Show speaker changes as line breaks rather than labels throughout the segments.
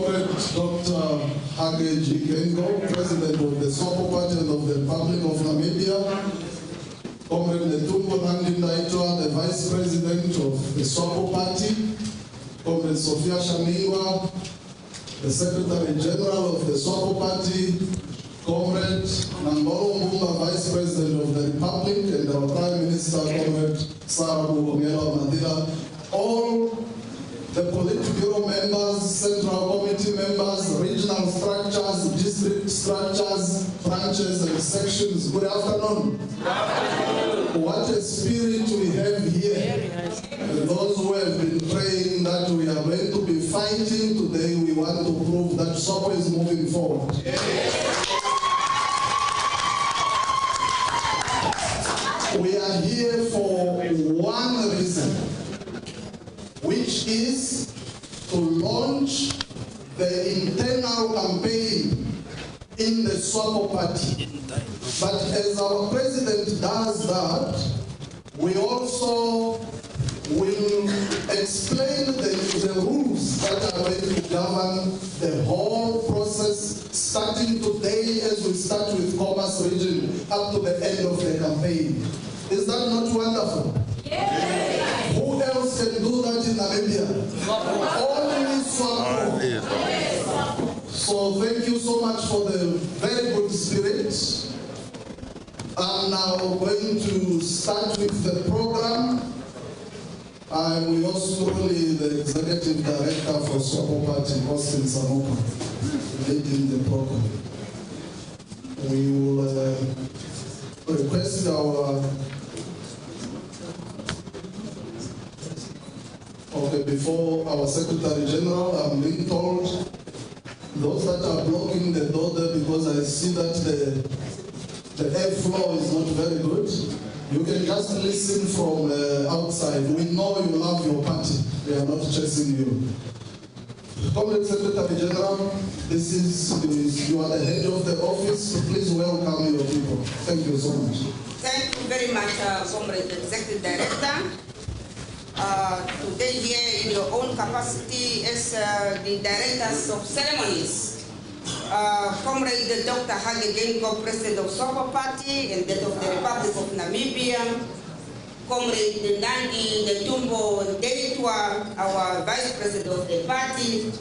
Comrade Dr. Hage Jigengo, President of the Swapo Party and of the Republic of Namibia. Comrade Netumbo Nandi-Ndaitwah, the Vice President of the Swapo Party. Comrade Sophia Shaniwa, the Secretary General of the Swapo Party. Comrade Nangolo Mbumba, Vice President of the Republic, and our Prime Minister, Comrade Sarah Madila. All the Politburo members, Central Committee members, regional structures, district structures, branches and sections, good afternoon. What a spirit we have here. And those who have been praying that we are going to be fighting today, we want to prove that Swapo is moving forward. We are here for one reason, which is to launch the internal campaign in the Swapo Party. But as our president does that, we also will explain the rules that are going to govern the whole process, starting today as we start with Commerce Region up to the end of the campaign. Is that not wonderful? Yes. Who else can do that in Namibia? Only Swapo. So thank you so much for the very good spirit. I'm now going to start with the program. I will also be the Executive Director for Swapo Party, Austin Samoka, leading the program. We will request before our Secretary General, I'm being told, those that are blocking the door there, because I see that the airflow is not very good. You can just listen from outside. We know you love your party. We are not chasing you. Comrade Secretary General, you are the head of the office. So please welcome your people. Thank you so much.
Thank you very much, Comrade Executive Director. Today here in your own capacity as the Directors of Ceremonies, Comrade Dr. Hage Jigengo, President of Swapo Party and that of the Republic of Namibia, Comrade Netumbo Nandi-Ndaitwah, our Vice President of the party,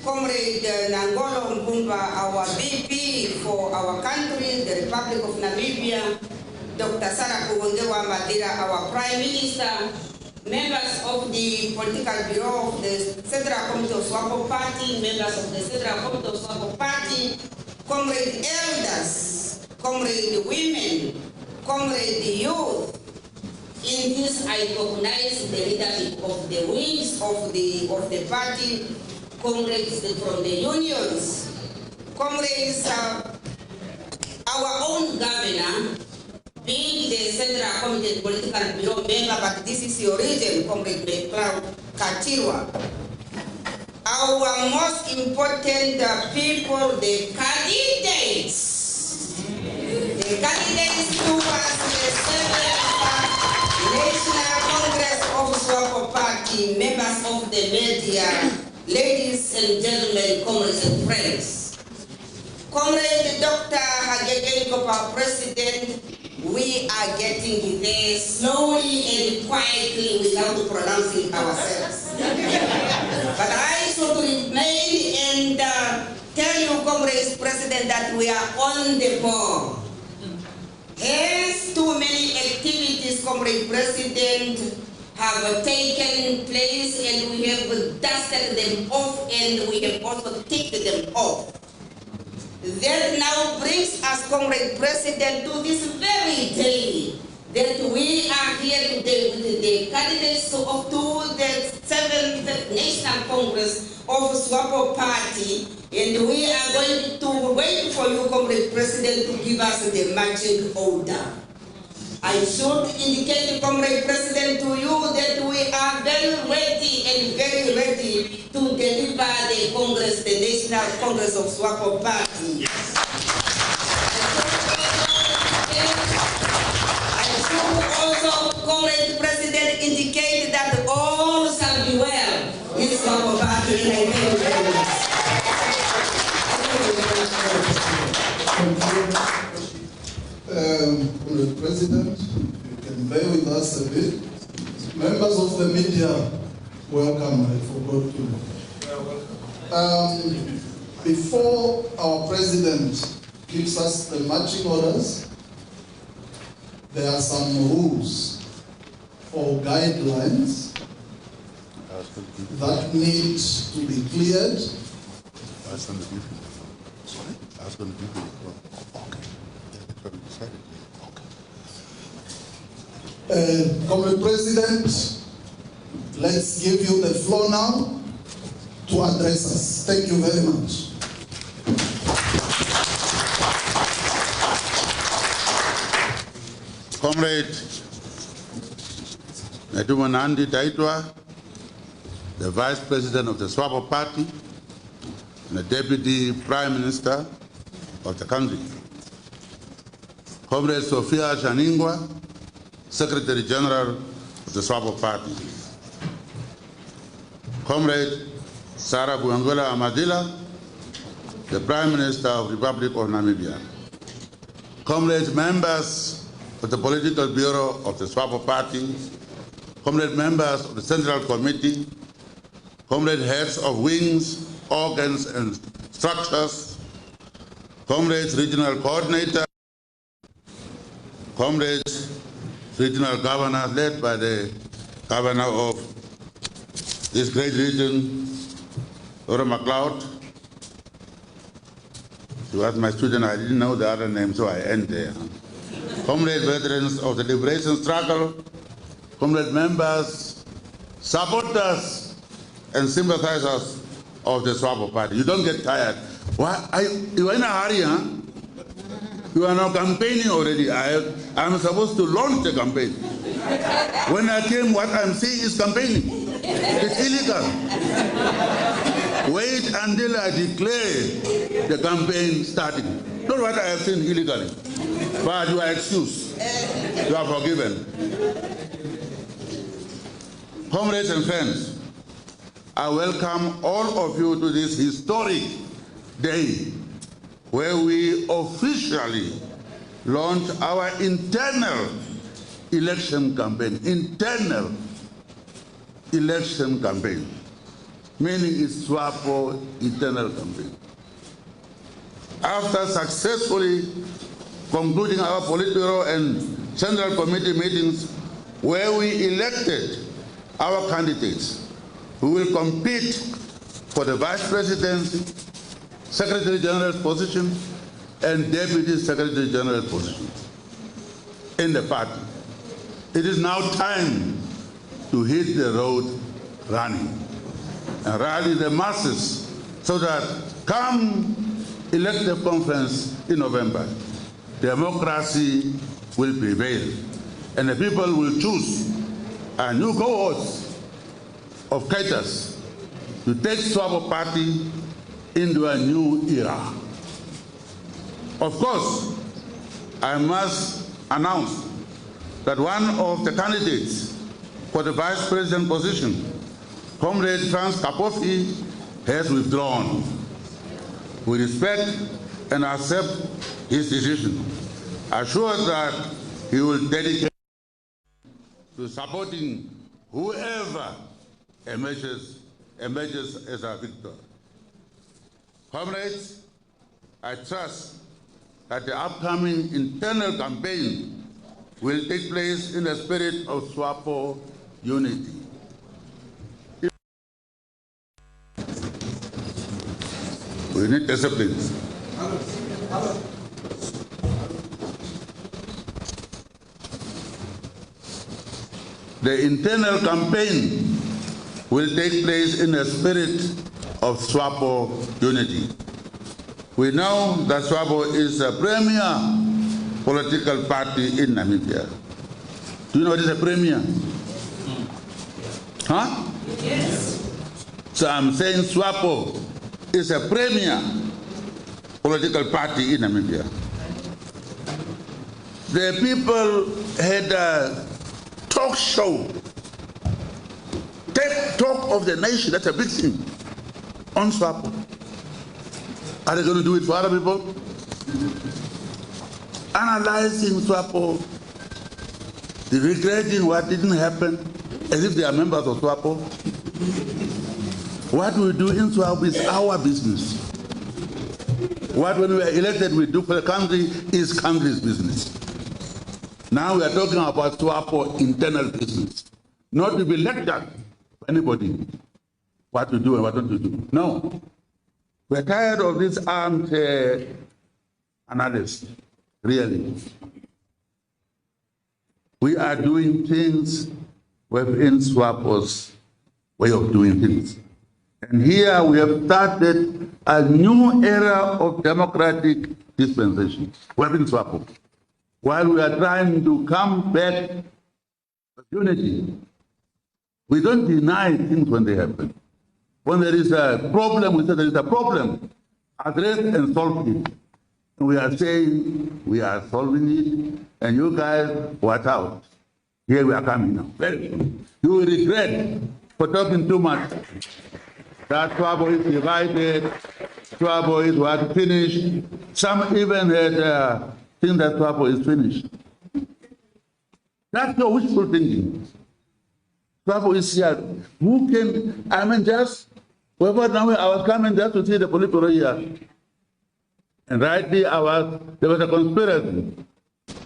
Comrade Nangolo Mbumba, our VP for our country, the Republic of Namibia, Dr. Sarah Madila, our Prime Minister, members of the Political Bureau of the Central Committee of Swapo Party, members of the Central Committee of Swapo Party, comrade elders, comrade women, comrade youth. In this, I recognize the leadership of the wings of the party, comrades from the unions, comrades, our own governor, being the Central Committee Political Bureau member, but this is your region, Comrade Katirwa. Our most important people, the candidates. The candidates towards the 7th National Congress of Swapo Party, members of the media, ladies and gentlemen, comrades and friends. Comrade Dr. Hage Jigengo, our President, we are getting there slowly and quietly without pronouncing ourselves. But I should remain and tell you, Comrade President, that we are on the ball. Hence, too many activities, Comrade President, have taken place and we have dusted them off and we have also ticked them off. That now brings us, Comrade President, to this very day that we are here today with the candidates to the 7th National Congress of Swapo Party, and we are going to wait for you, Comrade President, to give us the marching order. I should indicate, Comrade President, to you that we are very ready to deliver the Congress, the National Congress of Swapo Party. I should also, Comrade President, indicate that all shall be well in Swapo Party. Thank you very much.
Mr. President, you can bear with us a bit. Members of the media, welcome. I forgot to. Before our president gives us the marching orders, there are some rules or guidelines that need to be cleared. Comrade President, let's give you the floor now to address us. Thank you very much.
Comrade Nandi Daitwa, the Vice President of the Swapo Party and the Deputy Prime Minister of the country. Comrade Sophia Shaningwa, Secretary General of the Swapo Party. Comrade Sarah Buangola Amadila, the Prime Minister of the Republic of Namibia. Comrade members of the Political Bureau of the Swapo Party, comrade members of the Central Committee, comrade heads of wings, organs and structures, comrades regional coordinator, comrades regional governor led by the governor of this great region, Laura MacLeod. She was my student, I didn't know the other name, so I end there. Comrade veterans of the liberation struggle, comrade members, supporters, and sympathizers of the Swapo Party. You don't get tired. You are in a hurry, huh? You are now campaigning already. I'm supposed to launch the campaign. When I came, what I'm saying is campaigning. It's illegal. Wait until I declare the campaign starting. Not what I have seen illegally. But you are excused. You are forgiven. Comrades and friends, I welcome all of you to this historic day where we officially launch our internal election campaign. Internal election campaign, meaning it's Swapo internal campaign. After successfully concluding our Politburo and Central Committee meetings where we elected our candidates who will compete for the Vice Presidency, Secretary General's position, and Deputy Secretary General's position in the party. It is now time to hit the road running and rally the masses so that come elective conference in November, democracy will prevail and the people will choose a new cohort of cadres to take Swapo Party into a new era. Of course, I must announce that one of the candidates for the Vice President position, Comrade Franz Kapofi, has withdrawn. We respect and accept his decision, assured that he will dedicate to supporting whoever emerges as a victor. Comrades, I trust that the upcoming internal campaign will take place in the spirit of Swapo unity. We need discipline. The internal campaign will take place in the spirit of Swapo unity. We know that Swapo is a premier political party in Namibia. Do you know what is a premier? Huh? Yes. So I'm saying Swapo is a premier political party in Namibia. The people had a talk show, TED Talk of the Nation, that's a big thing, on Swapo. Are they going to do it for other people? Analyzing Swapo, regretting what didn't happen, as if they are members of Swapo. What we do in Swapo is our business. What when we are elected we do for the country is country's business. Now we are talking about Swapo internal business. Not to be lectured by anybody what to do and what not to do. No. We're tired of this armchair analysis, really. We are doing things within Swapo's way of doing things. And here we have started a new era of democratic dispensation within Swapo. While we are trying to come back to unity, we don't deny things when they happen. When there is a problem, we say there is a problem. Address and solve it. And we are saying we are solving it, and you guys watch out. Here we are coming now. Very soon. You will regret for talking too much. That Swapo is divided, Swapo is what finished. Some even had think that Swapo is finished. That's your wishful thinking. Swapo is here. Who can, I mean, just, wherever now I was coming just to see the Politburo here. And rightly there was a conspiracy.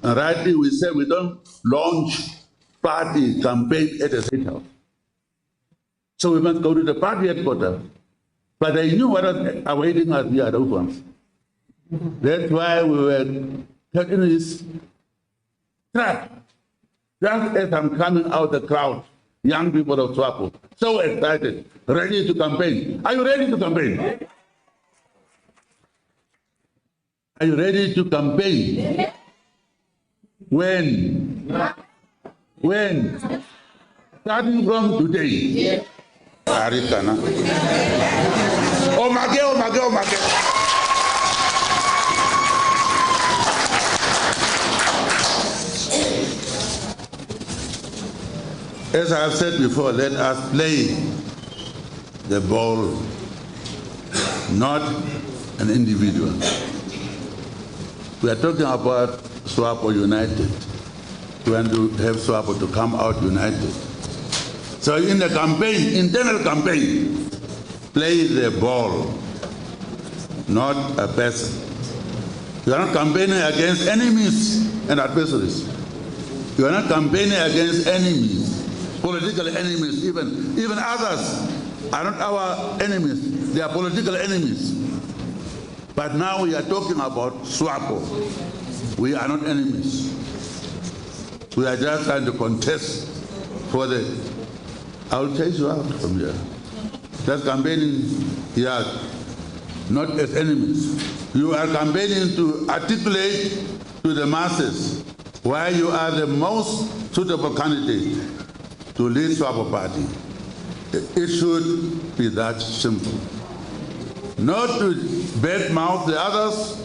And rightly we said we don't launch party campaign at the State House. So we must go to the party headquarters. But they knew what was awaiting us here, those ones. That's why we were caught in this trap. Just as I'm coming out the crowd, young people of Swapo, so excited, ready to campaign. Are you ready to campaign? Are you ready to campaign? When? When? Starting from today. Arikana. Omage, omage, omage. As I have said before, let us play the ball, not an individual. We are talking about Swapo United. We want to have Swapo to come out united. So in the campaign, internal campaign, play the ball, not a person. You are not campaigning against enemies and adversaries. You are not campaigning against enemies, political enemies, even others are not our enemies, they are political enemies. But now we are talking about Swapo. We are not enemies. We are just trying to contest for the, I will chase you out from here. Just campaigning here, not as enemies. You are campaigning to articulate to the masses why you are the most suitable candidate to lead Swapo Party. It should be that simple. Not to badmouth the others,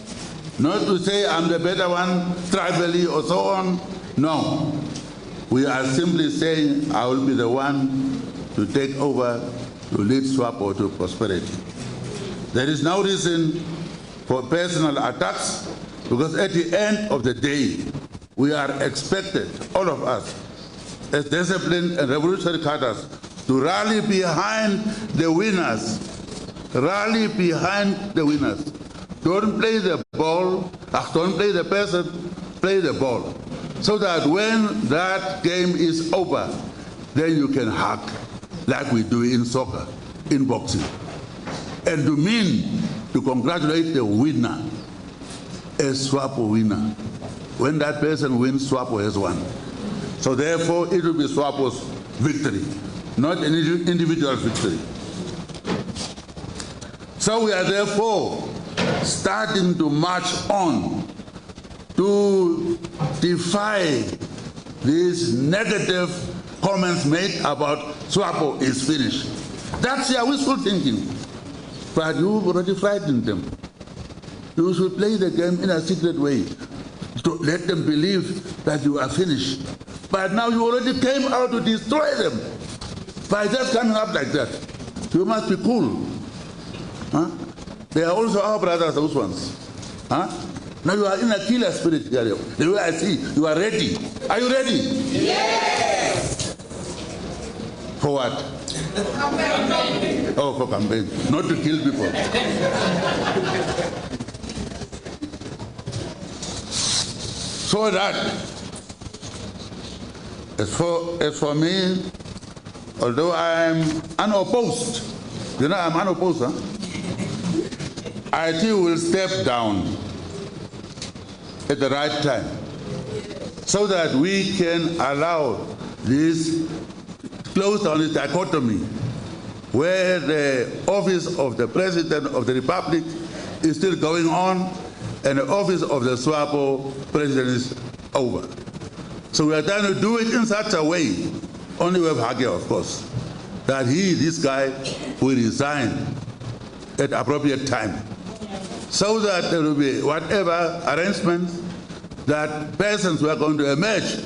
not to say I'm the better one, tribally or so on. No. We are simply saying I will be the one to take over, to lead Swapo to prosperity. There is no reason for personal attacks, because at the end of the day, we are expected, all of us, as disciplined and revolutionary cadres, to rally behind the winners. Rally behind the winners. Don't play the ball, don't play the person, play the ball. So that when that game is over, then you can hug like we do in soccer, in boxing. And to congratulate the winner, a Swapo winner. When that person wins, Swapo has won. So therefore, it will be Swapo's victory, not an individual victory. So we are therefore starting to march on to defy these negative comments made about Swapo is finished. That's your wishful thinking. But you've already frightened them. You should play the game in a secret way to let them believe that you are finished. But now you already came out to destroy them by just coming up like that. You must be cool. Huh? They are also our brothers, those ones. Huh? Now you are in a killer spirit here. The way I see, you are ready. Are you ready?
Yes.
For what?
Campaign.
Oh, for campaign. Not to kill people. So that, as for me, although I am unopposed, you know I'm unopposed, huh? I too will step down at the right time so that we can allow this close down this dichotomy where the office of the President of the Republic is still going on and the office of the Swapo President is over. So we are trying to do it in such a way, only with Hage, of course, that this guy, will resign at appropriate time, so that there will be whatever arrangements that persons who are going to emerge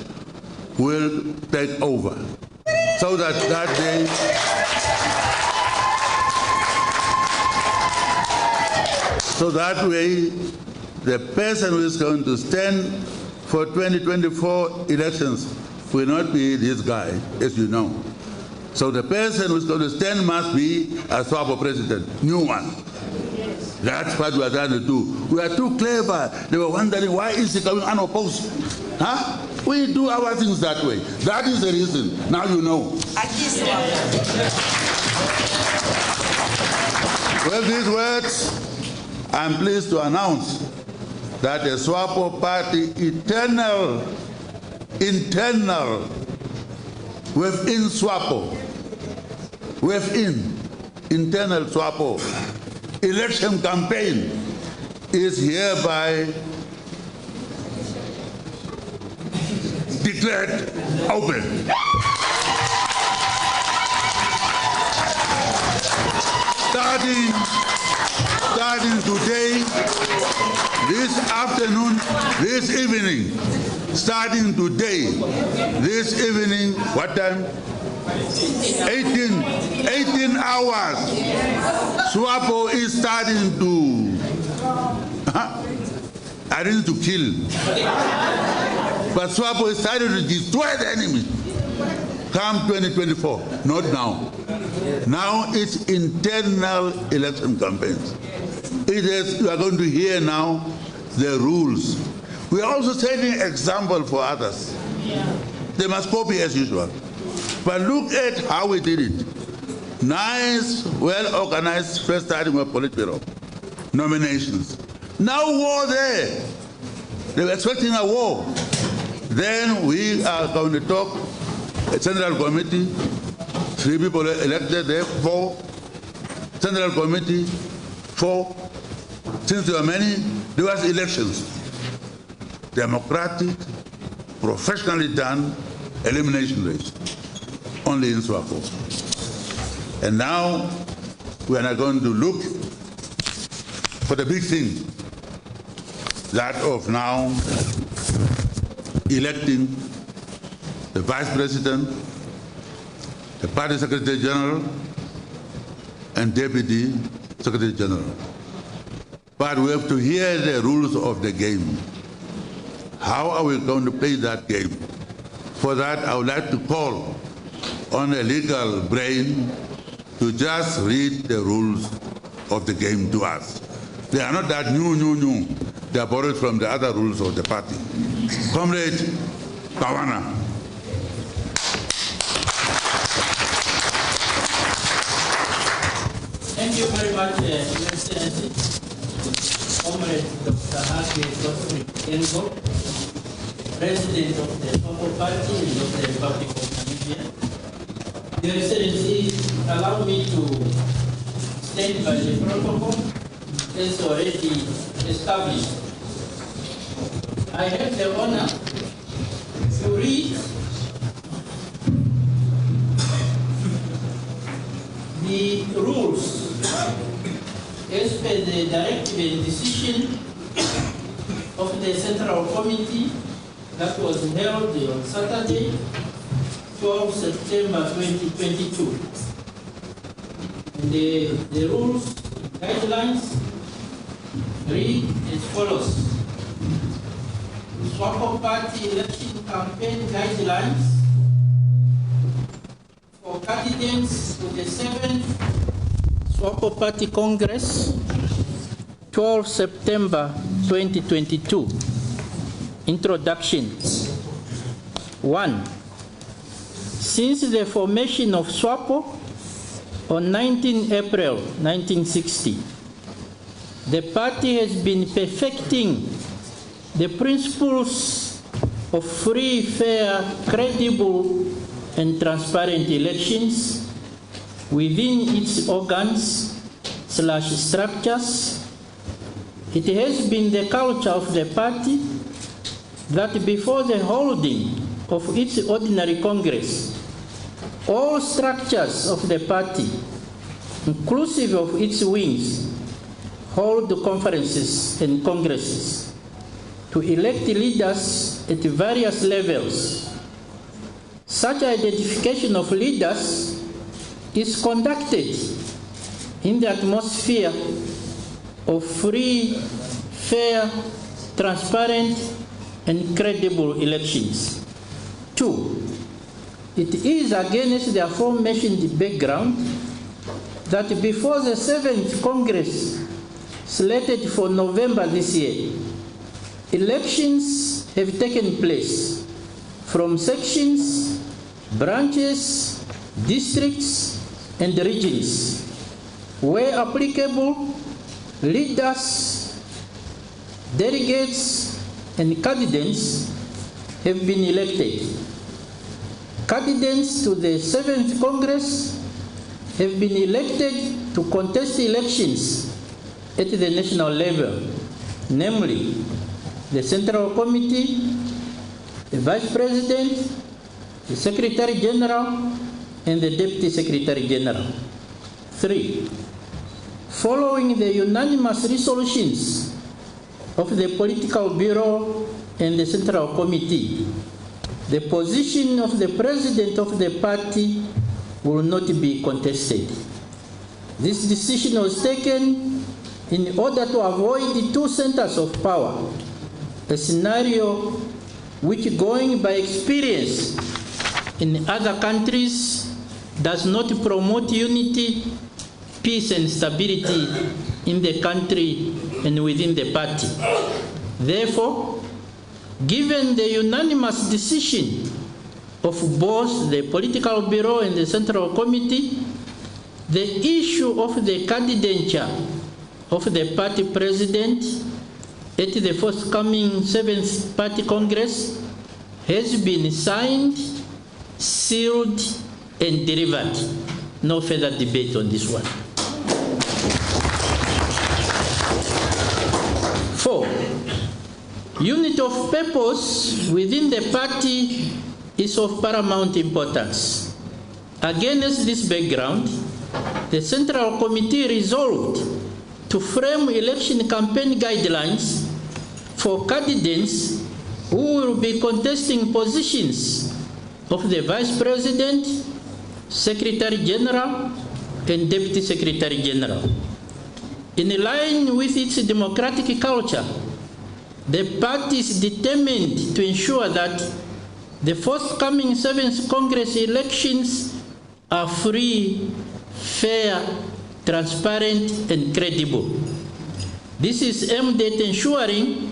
will take over. So that day, so that way, the person who is going to stand for 2024 elections will not be this guy, as you know. So the person who is going to stand must be a Swapo president, new one. That's what we are trying to do. We are too clever. They were wondering, why is he coming unopposed? Huh? We do our things that way. That is the reason. Now you know. With these words, I'm pleased to announce that the Swapo party internal, within Swapo, within internal Swapo election campaign is hereby declared open. Starting today, this afternoon, this evening, starting today, this evening, what time? 18 hours. Swapo is starting to, I didn't to kill, but Swapo is starting to destroy the enemy. Come 2024, not now. Now it's internal election campaigns. It is, you are going to hear now the rules. We are also setting example for others. They must copy as usual. But look at how we did it. Nice, well-organized, first starting with Politburo nominations. Now war there. They were expecting a war. Then we are going to talk, a Central Committee, 3 people elected there, 4. Central Committee, 4. Since there were many, there was elections. Democratic, professionally done, elimination race. Only in Swapo. And now we are not going to look for the big thing, that of now electing the Vice President, the Party Secretary General, and Deputy Secretary General. But we have to hear the rules of the game. How are we going to play that game? For that, I would like to call on a legal brain to just read the rules of the game to us. They are not that new. They are borrowed from the other rules of the party. Comrade Kawana.
Thank you very much, Your Excellency. Comrade Dr. Hage Godfrey Kengo, President of the Swapo Party and of the Republic of Namibia. Your Excellency, allow me to stand by the protocol as already established. I have the honor to read the rules as per the directive and decision of the Central Committee that was held on Saturday, 12 September 2022. The rules, guidelines read as follows. Swapo Party election campaign guidelines for candidates to the 7th Swapo Party Congress, 12 September 2022. Introduction. 1. Since the formation of Swapo on 19 April 1960, the party has been perfecting the principles of free, fair, credible, and transparent elections within its organs/structures. It has been the culture of the party that before the holding of its ordinary Congress, all structures of the party, inclusive of its wings, hold conferences and congresses to elect leaders at various levels. Such identification of leaders is conducted in the atmosphere of free, fair, transparent, and credible elections. 2. It is against the aforementioned background that before the 7th Congress slated for November this year, elections have taken place from sections, branches, districts, and regions. Where applicable, leaders, delegates, and candidates have been elected. Candidates to the 7th Congress have been elected to contest elections at the national level, namely the Central Committee, the Vice President, the Secretary General, and the Deputy Secretary General. 3. Following the unanimous resolutions of the Political Bureau and the Central Committee, the position of the President of the party will not be contested. This decision was taken in order to avoid the two centers of power, a scenario which, going by experience in other countries, does not promote unity, peace, and stability in the country and within the party. Therefore, given the unanimous decision of both the Political Bureau and the Central Committee, the issue of the candidature of the party president at the forthcoming 7th Party Congress has been signed, sealed, and delivered. No further debate on this one. 4. Unity of purpose within the party is of paramount importance. Against this background, the Central Committee resolved to frame election campaign guidelines for candidates who will be contesting positions of the Vice President, Secretary General, and Deputy Secretary General. In line with its democratic culture, the party is determined to ensure that the forthcoming 7th Congress elections are free, fair, transparent, and credible. This is aimed at ensuring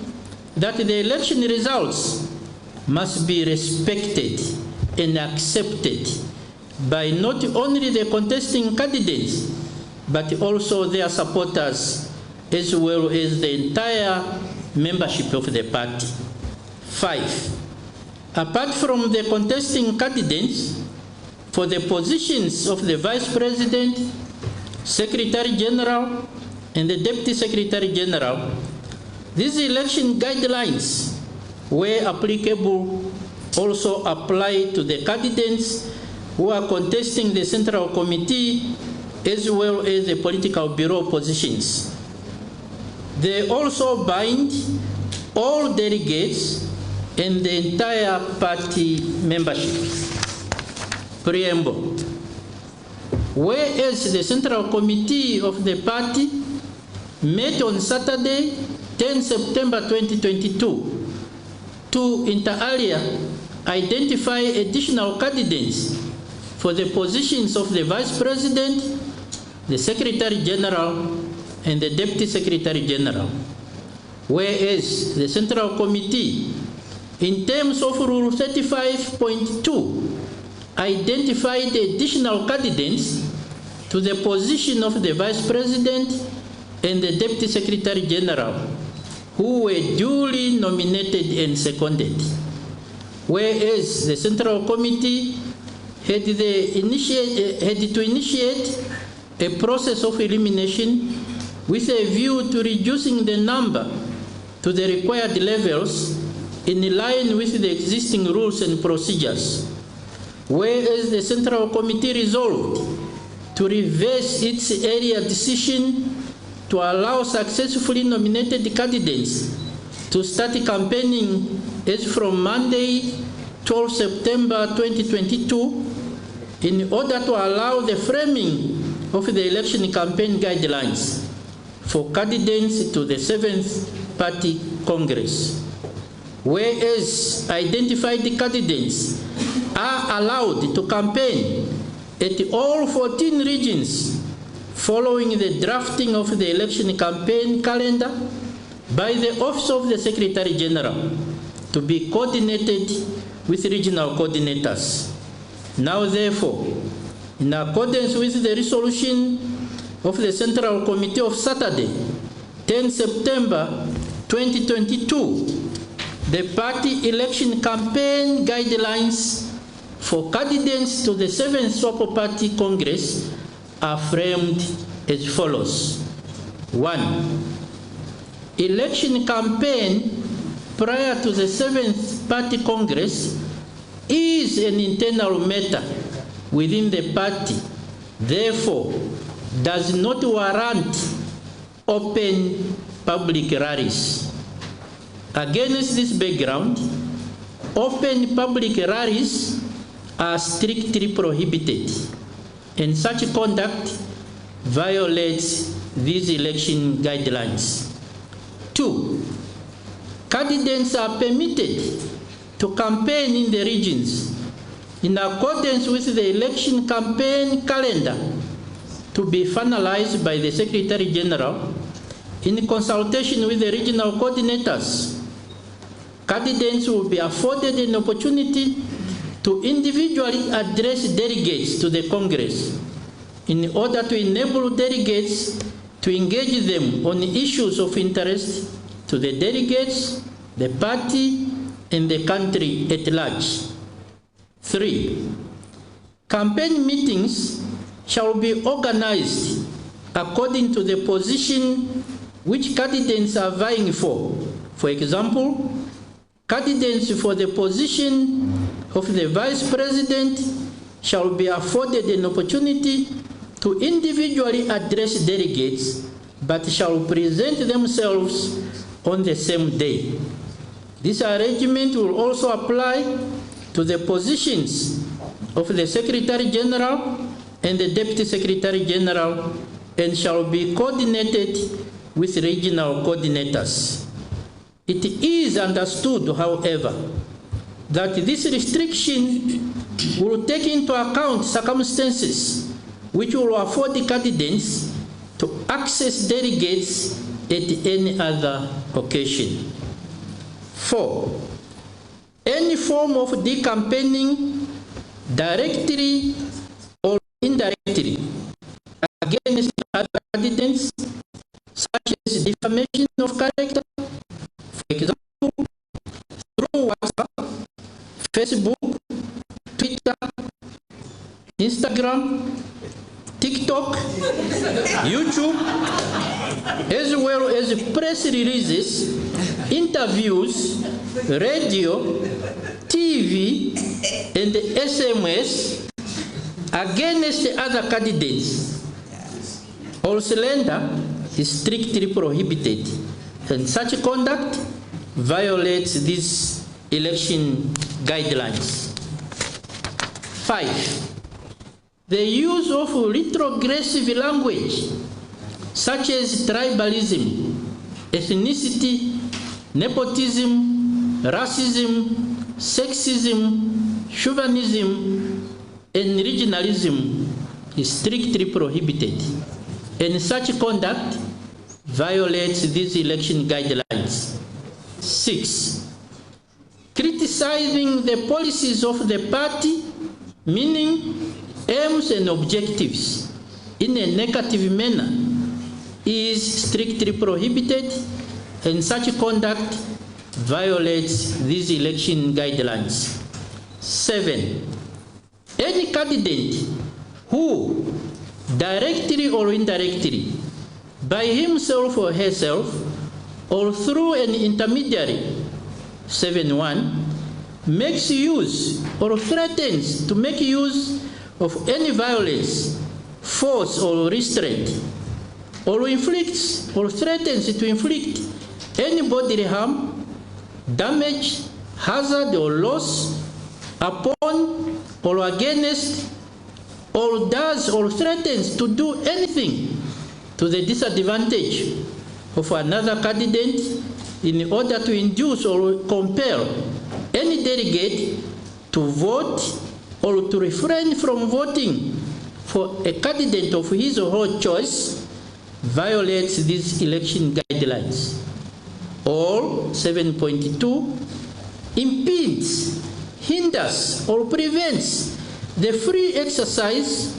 that the election results must be respected and accepted by not only the contesting candidates, but also their supporters, as well as the entire membership of the party. 5. Apart from the contesting candidates for the positions of the Vice President, Secretary General, and the Deputy Secretary General, these election guidelines, where applicable, also apply to the candidates who are contesting the Central Committee as well as the Political Bureau positions. They also bind all delegates and the entire party membership. Preamble. Whereas the Central Committee of the party met on Saturday, 10 September 2022, to inter alia identify additional candidates for the positions of the Vice President, the Secretary General, and the Deputy Secretary General. Whereas the Central Committee, in terms of Rule 35.2, identified additional candidates to the position of the Vice President and the Deputy Secretary General, who were duly nominated and seconded. Whereas the Central Committee had to initiate a process of elimination with a view to reducing the number to the required levels in line with the existing rules and procedures. Whereas the Central Committee resolved to reverse its earlier decision to allow successfully nominated candidates to start campaigning as from Monday, 12 September 2022, in order to allow the framing of the election campaign guidelines for candidates to the 7th Party Congress. Whereas identified candidates are allowed to campaign at all 14 regions following the drafting of the election campaign calendar by the Office of the Secretary General to be coordinated with regional coordinators. Now, therefore, in accordance with the resolution of the Central Committee of Saturday, 10 September 2022, the party election campaign guidelines for candidates to the 7th Swapo Party Congress are framed as follows. 1. Election campaign prior to the 7th Party Congress is an internal matter within the party, therefore does not warrant open public rallies. Against this background, open public rallies are strictly prohibited, and such conduct violates these election guidelines. 2. Candidates are permitted to campaign in the regions in accordance with the election campaign calendar to be finalized by the Secretary General in consultation with the regional coordinators. Candidates will be afforded an opportunity to individually address delegates to the Congress in order to enable delegates to engage them on issues of interest to the delegates, the party, and the country at large. 3. Campaign meetings shall be organized according to the position which candidates are vying for. For example, candidates for the position of the Vice President shall be afforded an opportunity to individually address delegates, but shall present themselves on the same day. This arrangement will also apply to the positions of the Secretary General and the Deputy Secretary General, and shall be coordinated with regional coordinators. It is understood, however, that this restriction will take into account circumstances which will afford the candidates to access delegates at any other occasion. 4. Any form of decampaigning, directly or indirectly, against other candidates, such as defamation of character, for example, through WhatsApp, Facebook, Twitter, Instagram, TikTok, YouTube, as well as press releases, interviews, radio, TV, and SMS against other candidates. All slander is strictly prohibited, and such conduct violates these election guidelines. 5. The use of retrogressive language such as tribalism, ethnicity, nepotism, racism, sexism, chauvinism, and regionalism is strictly prohibited, and such conduct violates these election guidelines. 6. Criticizing the policies of the party, meaning aims and objectives, in a negative manner is strictly prohibited, and such conduct violates these election guidelines. 7. Any candidate who, directly or indirectly, by himself or herself, or through an intermediary, 7.1, makes use or threatens to make use of any violence, force or restraint, or inflicts or threatens to inflict any bodily harm, damage, hazard, or loss upon or against, or does or threatens to do anything to the disadvantage of another candidate in order to induce or compel any delegate to vote or to refrain from voting for a candidate of his or her choice violates these election guidelines. Or 7.2 impedes, hinders, or prevents the free exercise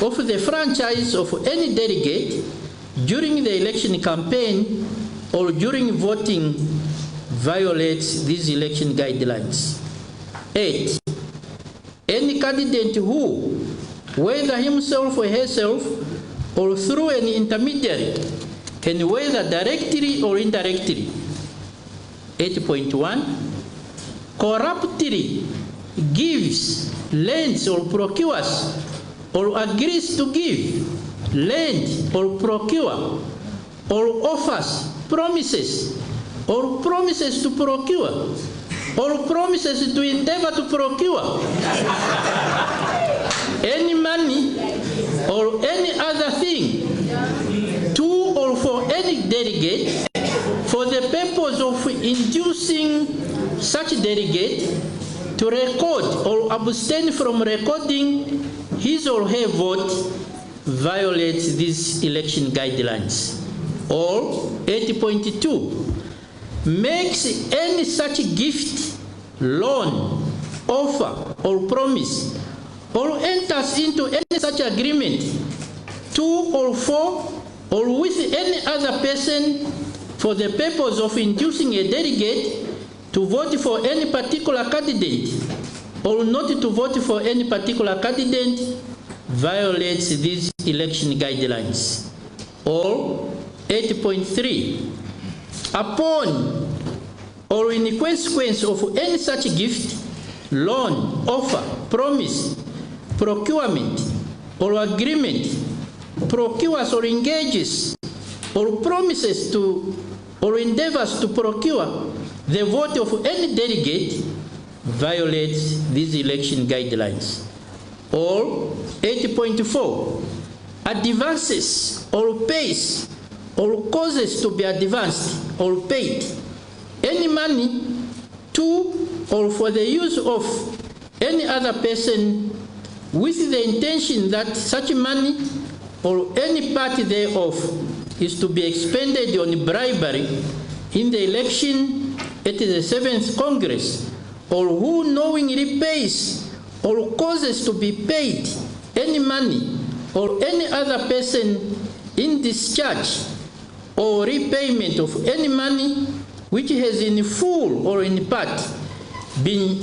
of the franchise of any delegate during the election campaign or during voting violates these election guidelines. 8. Any candidate who, whether himself or herself, or through an intermediary, and whether directly or indirectly, 8.1, corruptly gives, lends, or procures, or agrees to give, lend, or procure, or offers, promises, or promises to procure, or promises to endeavor to procure any money or any other thing to or for any delegate for the purpose of inducing such delegate to record or abstain from recording his or her vote violates these election guidelines. Or 8.2 makes any such gift, loan, offer, or promise, or enters into any such agreement to or for or with any other person for the purpose of inducing a delegate to vote for any particular candidate or not to vote for any particular candidate violates these election guidelines. Or 8.3, upon or in consequence of any such gift, loan, offer, promise, procurement, or agreement, procures or engages, or promises to, or endeavors to procure the vote of any delegate violates these election guidelines. Or 8.4, advances or pays or causes to be advanced or paid any money to or for the use of any other person with the intention that such money or any part thereof is to be expended on bribery in the election at the 7th Congress, or who knowingly pays or causes to be paid any money or any other person in discharge or repayment of any money which has in full or in part been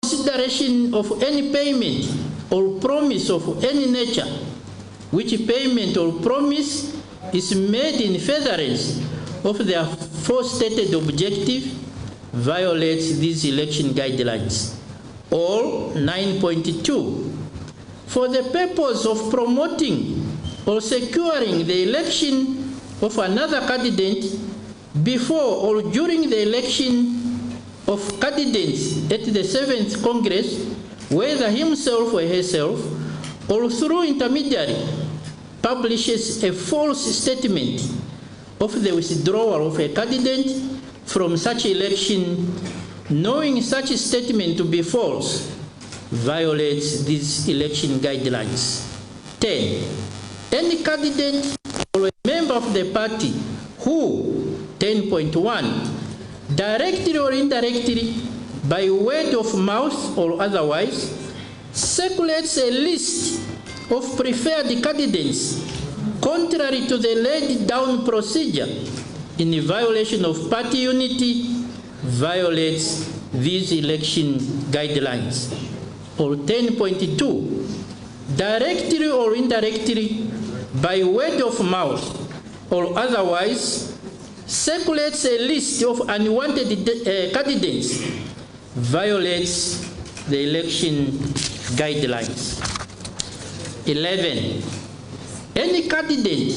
consideration of any payment or promise of any nature, which payment or promise is made in furtherance of the aforestated objective, violates these election guidelines. Or 9.2, for the purpose of promoting or securing the election of another candidate before or during the election of candidates at the 7th Congress, whether himself or herself, or through intermediary, publishes a false statement of the withdrawal of a candidate from such election, knowing such statement to be false, violates these election guidelines. 10. Any candidate or a member of the party who, 10.1, directly or indirectly, by word of mouth or otherwise, circulates a list of preferred candidates contrary to the laid down procedure in violation of party unity, violates these election guidelines. Or 10.2, directly or indirectly, by word of mouth or otherwise, circulates a list of unwanted candidates, violates the election guidelines. 11. Any candidate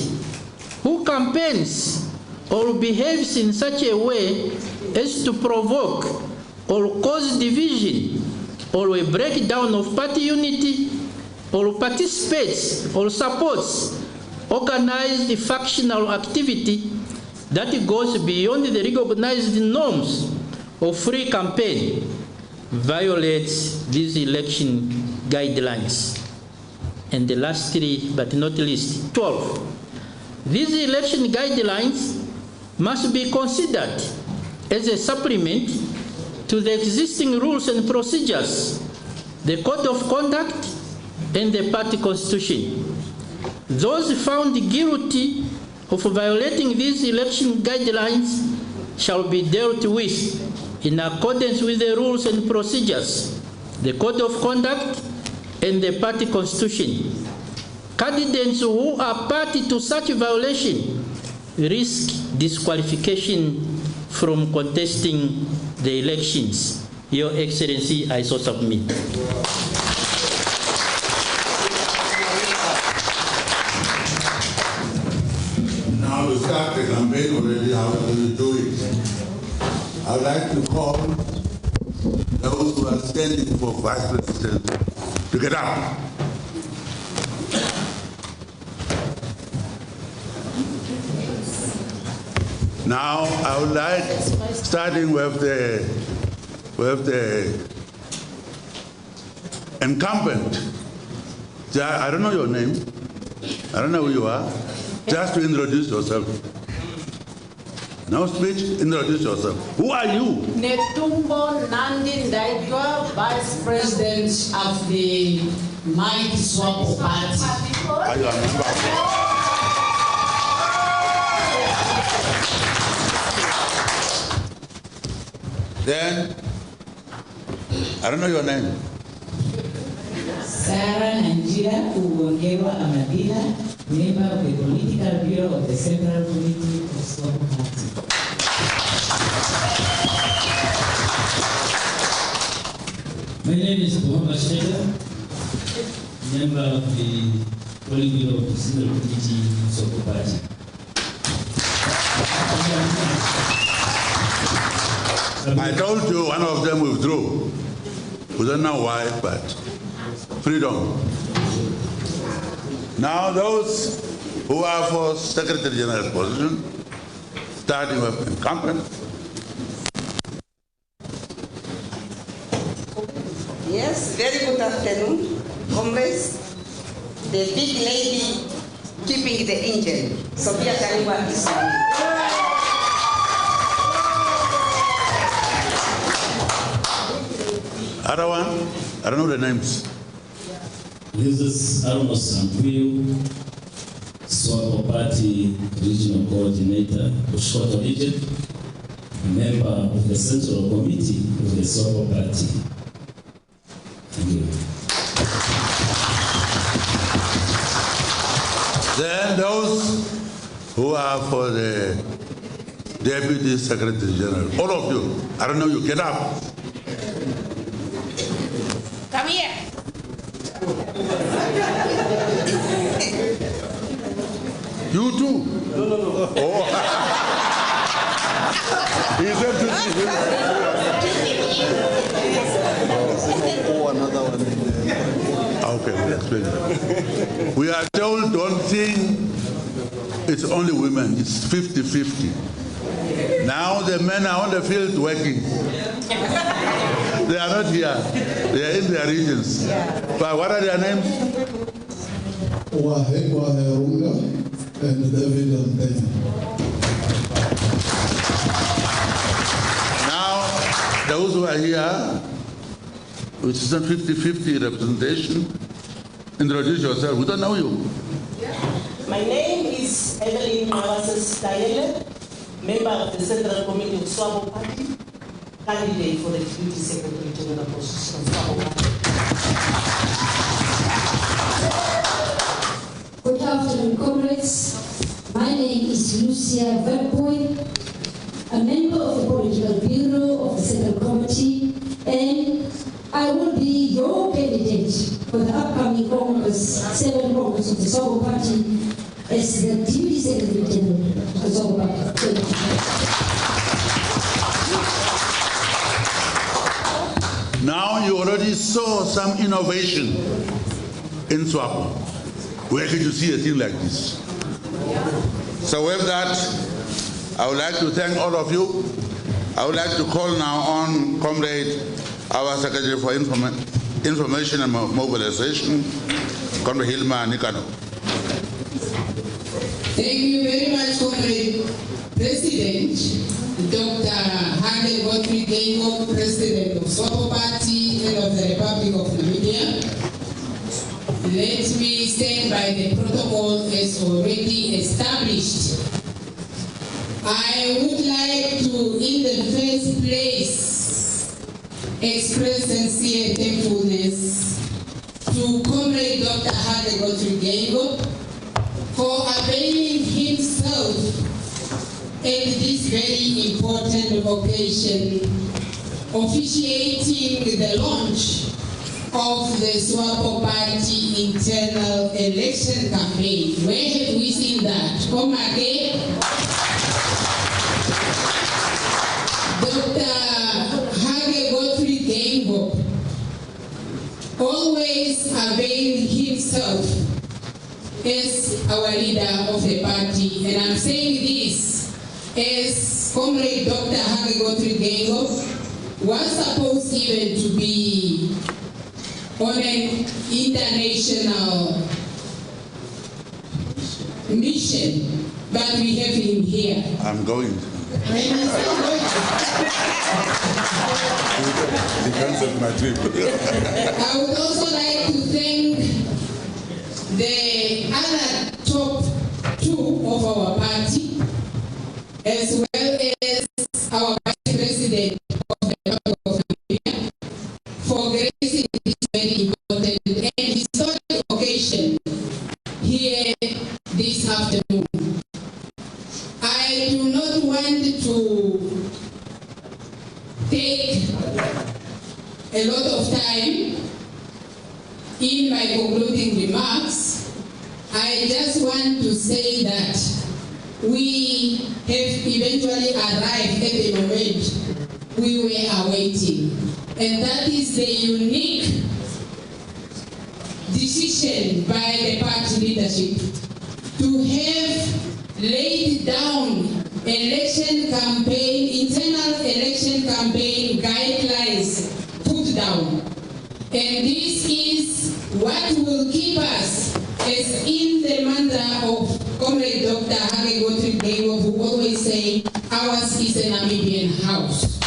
who campaigns or behaves in such a way as to provoke or cause division or a breakdown of party unity, or participates or supports organized factional activity that goes beyond the recognized norms of free campaign, violates these election guidelines. And the lastly but not least, 12. These election guidelines must be considered as a supplement to the existing rules and procedures, the Code of Conduct, and the party constitution. Those found guilty of violating these election guidelines shall be dealt with in accordance with the rules and procedures, the Code of Conduct, and the party constitution. Candidates who are party to such violation risk disqualification from contesting the elections. Your Excellency, I so submit.
Now we start the campaign already. How do we do it? I would like to call those who are standing for Vice President to get up. Now I would like, starting with the incumbent. I don't know your name. I don't know who you are. Just to introduce yourself. No speech, introduce yourself. Who are you?
Netumbo Nandi Ndaitwa, Vice President of the Mighty Swapo Party.
Are you a member? Then, I don't know your name.
Sarah Nanjira Ugongewa Amadina, member of the Political Bureau of the Central Committee of Swapo Party.
My name is Muhammad Sheda, member of the Political Bureau of the Central Committee of Swapo Party.
I told you one of them withdrew. We don't know why, but freedom. Now those who are for Secretary General's position, starting with incumbent.
Yes, very good afternoon, comrades. The big lady keeping the angel, Sophia Kariwa is
Other one, I don't know the names.
This is Amos Sampuyu, Swapo Party Regional Coordinator, Bushwater Region, member of the Central Committee of the Swapo Party. Thank you.
Then those who are for the Deputy Secretary General, all of you, I don't know you, get up.
Come here.
You too? No. Oh. He said
Oh, another one.
Okay, we'll explain it. We are told, don't think it's only women, it's 50-50. Now the men are on the field working. They are not here. They are in their regions. But what are their names?
Waherunga and David Antenya.
Now, those who are here, which is a 50-50 representation, introduce yourself. We don't know you.
My name is Evelyn Mawasas Tayele, member of the Central Committee of Swapo Party, candidate for the Deputy Secretary General position of Swapo Party.
Good afternoon, comrades. My name is Lucia Verpoy, a member of the Political Bureau of the Central Committee, and I will be your candidate for the upcoming Congress, 7th Congress of the Swapo Party, as the Deputy Secretary General of the Swapo Party.
Now you already saw some innovation in Swapo. Where did you see a thing like this? So with that, I would like to thank all of you. I would like to call now on Comrade, our Secretary for Information and Mobilization, Comrade Hilma Nikano.
Thank you very much, Comrade President, Dr. Hage Godfrey Gengo, President of Swapo Party and of the Republic of Namibia. Let me stand by the protocol as already established. I would like to, in the first place, express sincere thankfulness to Comrade Dr. Hage Godfrey Gengo for availing himself at this very important occasion, officiating the launch of the Swapo Party internal election campaign. Where have we seen that? Come again. Dr. Hage Godfrey Gengo always availed himself as our leader of the party, and I'm saying this as Comrade Dr. Hage Godfrey Gengo was supposed even to be on an international mission, but we have him here.
I'm going.
He
canceled my trip.
I would also like to thank the other top two of our party, as well as our Vice President of the Republic of Namibia, for gracing this very important and historic occasion here this afternoon. I do not want to take a lot of time in my concluding remarks. I just want to say that we have eventually arrived at the moment we were awaiting, and that is the unique decision by the party leadership to have laid down internal election campaign guidelines put down. And this is what will keep us, as in the mantra of Comrade Dr. Hage Godfrey Gengo, who always say, ours is a Namibian house.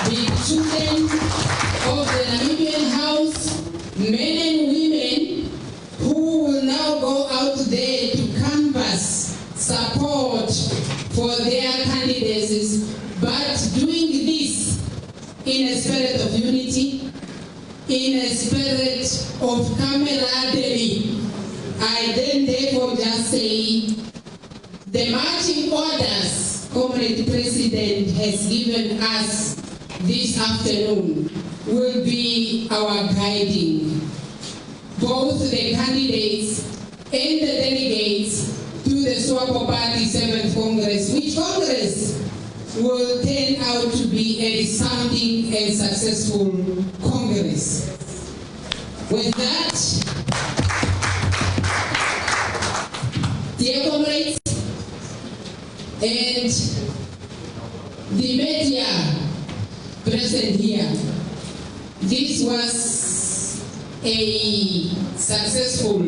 The children of the Namibian house, men and women, who will now go out there to canvass support for their candidacies, but doing this in a spirit of unity, in a spirit of camaraderie. I then therefore just say the marching orders Comrade President has given us this afternoon will be our guiding. Both the candidates and the delegates to the Swapo Party 7th Congress, which Congress will turn out to be a resounding and successful Congress. With that, dear comrades and the media present here, this was a successful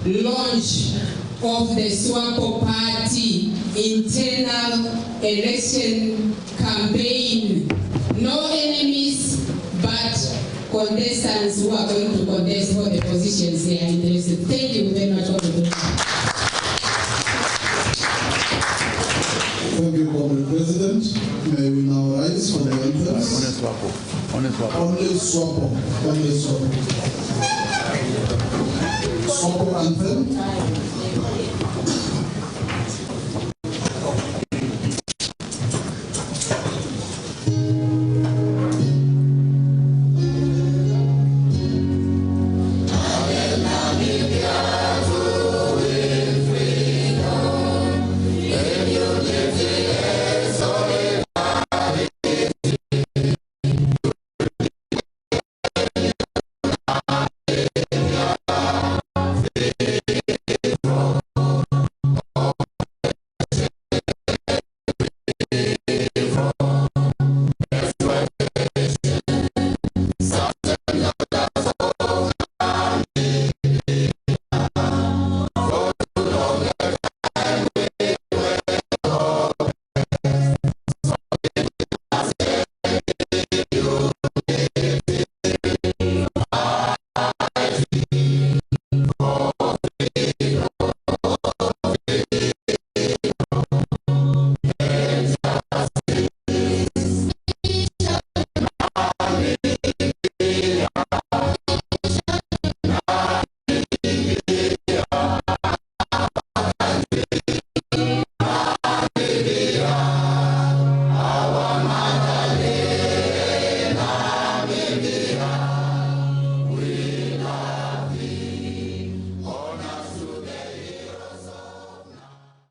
launch of the Swapo Party internal election campaign. No enemies, but contestants who are going to contest for the positions they are interested. Thank you very much for the
Thank you, Comrade President. May we now rise for the anthems.
Only Swapo.
Only Swapo. Only Swapo.